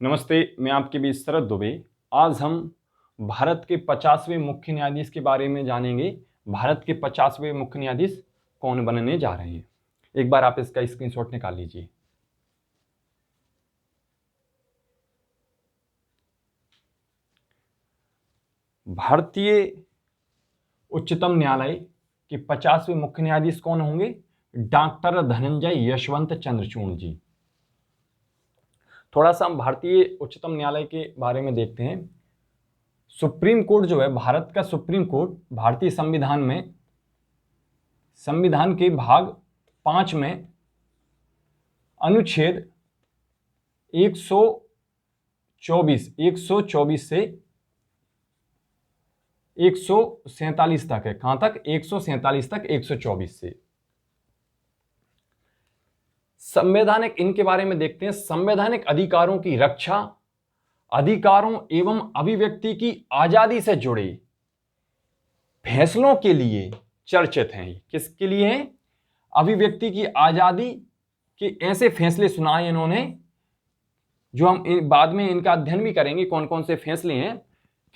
नमस्ते, मैं आपके बीच शरद दुबे। आज हम भारत के 50वें मुख्य न्यायाधीश के बारे में जानेंगे। भारत के 50वें मुख्य न्यायाधीश कौन बनने जा रहे हैं। एक बार आप इसका स्क्रीनशॉट निकाल लीजिए। भारतीय उच्चतम न्यायालय के 50वें मुख्य न्यायाधीश कौन होंगे? डॉक्टर धनंजय यशवंत चंद्रचूड़ जी। थोड़ा सा हम भारतीय उच्चतम न्यायालय के बारे में देखते हैं। सुप्रीम कोर्ट जो है, भारत का सुप्रीम कोर्ट भारतीय संविधान में संविधान के भाग 5 में अनुच्छेद 124 से 147 तक है। कहां तक? 147 तक, 124 से। संवैधानिक, इनके बारे में देखते हैं। संवैधानिक अधिकारों की रक्षा, अधिकारों एवं अभिव्यक्ति की आजादी से जुड़े फैसलों के लिए चर्चित हैं। किसके लिए हैं? अभिव्यक्ति की आजादी के ऐसे फैसले सुनाए इन्होंने, जो हम बाद में इनका अध्ययन भी करेंगे कौन कौन से फैसले हैं।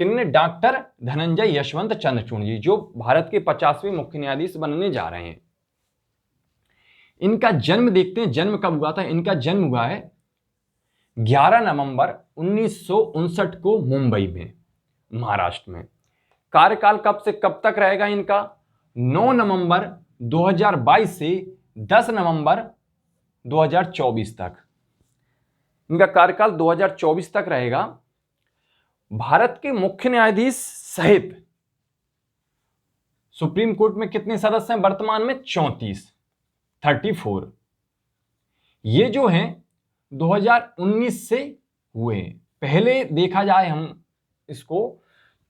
किन्होंने? डॉक्टर धनंजय यशवंत चंद्रचूड़ जी, जो भारत के 50वें मुख्य न्यायाधीश बनने जा रहे हैं। इनका जन्म देखते हैं, जन्म कब हुआ था। इनका जन्म हुआ है 11 नवंबर 1959 को मुंबई में, महाराष्ट्र में। कार्यकाल कब से कब तक रहेगा इनका? 9 नवंबर 2022 से 10 नवंबर 2024 तक। इनका कार्यकाल 2024 तक रहेगा। भारत के मुख्य न्यायाधीश सहित सुप्रीम कोर्ट में कितने सदस्य हैं वर्तमान में? 34। ये जो हैं 2019 से हुए हैं। पहले देखा जाए हम इसको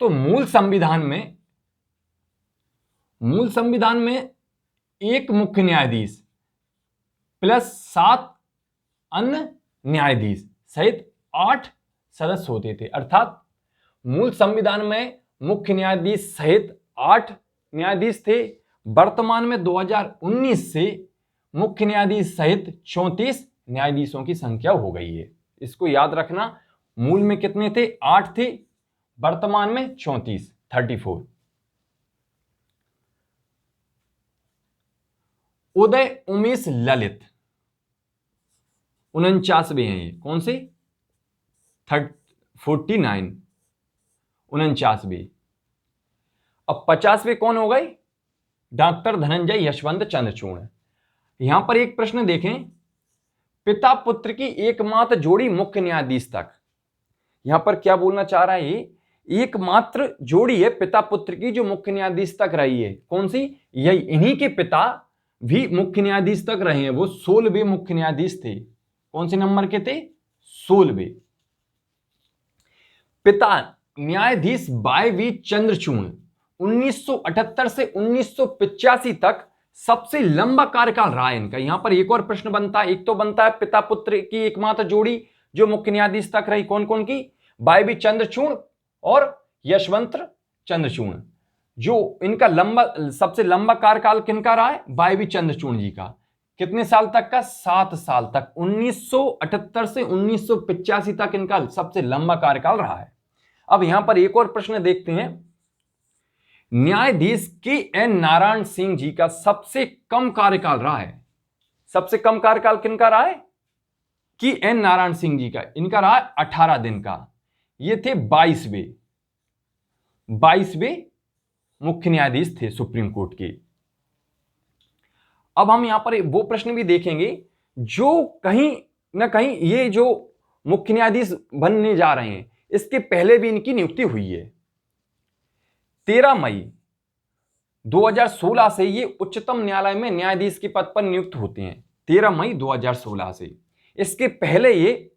तो मूल संविधान में एक मुख्य न्यायाधीश प्लस 7 अन्य न्यायाधीश सहित 8 सदस्य होते थे। अर्थात मूल संविधान में मुख्य न्यायाधीश सहित 8 न्यायाधीश थे। वर्तमान में 2019 से मुख्य न्यायाधीश सहित 34 न्यायाधीशों की संख्या हो गई है। इसको याद रखना। मूल में कितने थे? 8 थे, वर्तमान में 34। उदय उमेश ललित 49वें हैं। ये कौन से? 49, 49वें। अब 50वें कौन हो गए? डॉक्टर धनंजय यशवंत चंद्रचूड़। यहां पर एक प्रश्न देखें, पिता पुत्र की एकमात्र जोड़ी मुख्य न्यायाधीश तक। यहां पर क्या बोलना चाह रहा है? ये एकमात्र जोड़ी है पिता पुत्र की जो मुख्य न्यायाधीश तक रही है। कौन सी? यही, इन्हीं के पिता भी मुख्य न्यायाधीश तक रहे हैं। वो 16वें मुख्य न्यायाधीश थे। कौन से नंबर के थे? 16वें। पिता न्यायाधीश वाई.वी. चंद्रचूड़ 1978 से 1985 तक सबसे लंबा कार्यकाल रहा है इनका। यहां पर एक और प्रश्न बनता है। एक तो बनता है पिता पुत्र की एकमात्र जोड़ी जो मुख्य न्यायाधीश तक रही, कौन कौन की? वाई.वी. चंद्रचूड़ और यशवंत चंद्रचूड़। जो इनका सबसे लंबा कार्यकाल किनका रहा है? वाई.वी. चंद्रचूड़ जी का। कितने साल तक का? 7 साल तक। 1978 से 1985 तक इनका सबसे लंबा कार्यकाल रहा है। अब यहां पर एक और प्रश्न देखते हैं। न्यायाधीश के.एन. नारायण सिंह जी का सबसे कम कार्यकाल रहा है। सबसे कम कार्यकाल किनका रहा है? के.एन. नारायण सिंह जी का। इनका रहा है 18 दिन का। ये थे 22वें मुख्य न्यायाधीश थे सुप्रीम कोर्ट के। अब हम यहां पर वो प्रश्न भी देखेंगे जो कहीं ना कहीं ये जो मुख्य न्यायाधीश बनने जा रहे हैं इसके पहले भी इनकी नियुक्ति हुई है। 13 मई 2016 से ये उच्चतम न्यायालय में न्यायाधीश के पद पर नियुक्त होते हैं। 13 मई 2016 से। इसके पहले ये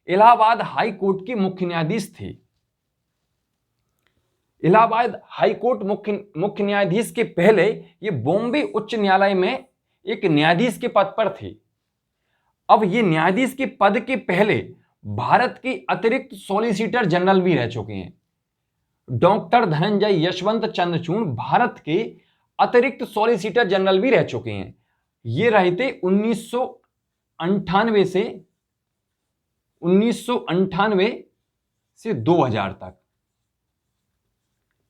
इलाहाबाद हाई कोर्ट के मुख्य न्यायाधीश थे। इलाहाबाद हाई कोर्ट मुख्य न्यायाधीश के पहले ये बॉम्बे उच्च न्यायालय में एक न्यायाधीश के पद पर थे। अब ये न्यायाधीश के पद के पहले भारत के अतिरिक्त सॉलिसिटर जनरल भी रह चुके हैं। डॉक्टर धनंजय यशवंत चंद्रचूड़ भारत के अतिरिक्त सॉलिसिटर जनरल भी रह चुके हैं। ये रहे थे 1998 से 1998 से 2000 तक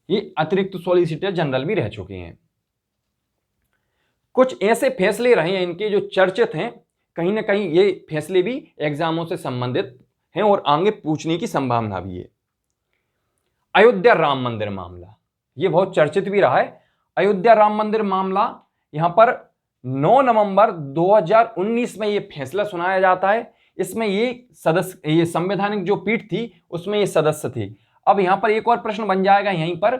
ये अतिरिक्त सॉलिसिटर जनरल भी रह चुके हैं। कुछ ऐसे फैसले रहे हैं इनके जो चर्चित हैं, कहीं ना कहीं ये फैसले भी एग्जामों से संबंधित हैं और आगे पूछने की संभावना भी है। अयोध्या राम मंदिर मामला, ये बहुत चर्चित भी रहा है। अयोध्या राम मंदिर मामला, यहां पर 9 नवंबर 2019 में ये फैसला सुनाया जाता है। इसमें ये संवैधानिक जो पीठ थी उसमें ये सदस्य थे। अब यहां पर एक और प्रश्न बन जाएगा यहीं पर,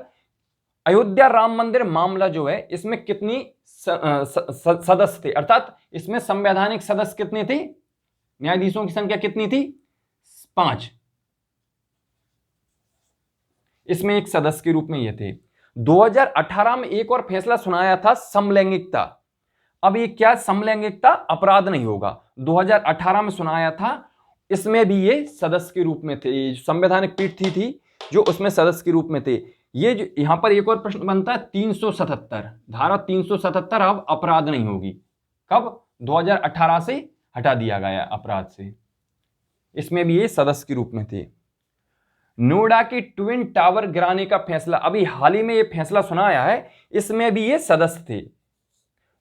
अयोध्या राम मंदिर मामला जो है इसमें कितनी सदस्य थे, अर्थात इसमें संवैधानिक सदस्य कितने थे, न्यायाधीशों की संख्या कितनी थी, 5। इसमें एक सदस्य के रूप में ये थे। 2018 में एक और फैसला सुनाया था समलैंगिकता। अब ये क्या, समलैंगिकता अपराध नहीं होगा, 2018 में सुनाया था। इसमें भी ये सदस्य के रूप में थे, संवैधानिक पीठ थी जो उसमें सदस्य के रूप में थे। ये जो यहां पर एक और प्रश्न बनता है 377, धारा 377 अब अपराध नहीं होगी। कब, 2018 से हटा दिया गया अपराध से। इसमें भी ये सदस्य के रूप में थे। नोएडा की ट्विन टावर गिराने का फैसला, अभी हाल ही में ये फैसला सुनाया है, इसमें भी ये सदस्य थे।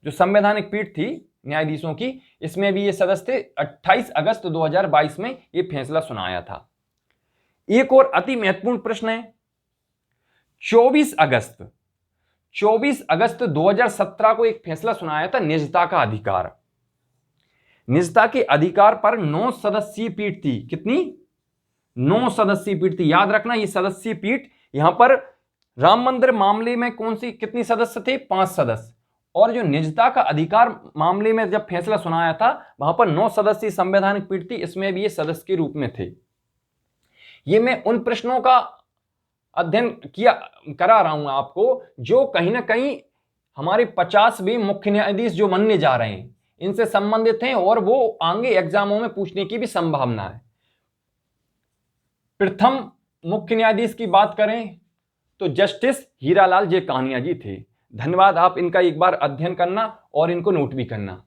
जो संवैधानिक पीठ थी न्यायाधीशों की, इसमें भी ये सदस्य थे। 28 अगस्त 2022 में ये फैसला सुनाया था। एक और अति महत्वपूर्ण प्रश्न है, 24 अगस्त 2017 को एक फैसला सुनाया था निजता का अधिकार। निजता के अधिकार पर 9 सदस्यीय पीठ थी। कितनी, 9 सदस्यीय पीठ थी। याद रखना ये सदस्यीय पीठ, यहां पर राम मंदिर मामले में कौन सी कितनी सदस्य थे, 5 सदस्य। और जो निजता का अधिकार मामले में जब फैसला सुनाया था वहां पर 9 सदस्यीय संवैधानिक पीठ थी, इसमें भी ये सदस्य के रूप में थे। ये मैं उन प्रश्नों का अध्ययन करा रहा हूं आपको जो कहीं ना कहीं हमारे 50वें मुख्य न्यायाधीश जो बनने जा रहे हैं इनसे संबंधित हैं और वो आगे एग्जामों में पूछने की भी संभावना है। प्रथम मुख्य न्यायाधीश की बात करें तो जस्टिस हीरालाल जे कानिया जी थे। धन्यवाद। आप इनका एक बार अध्ययन करना और इनको नोट भी करना।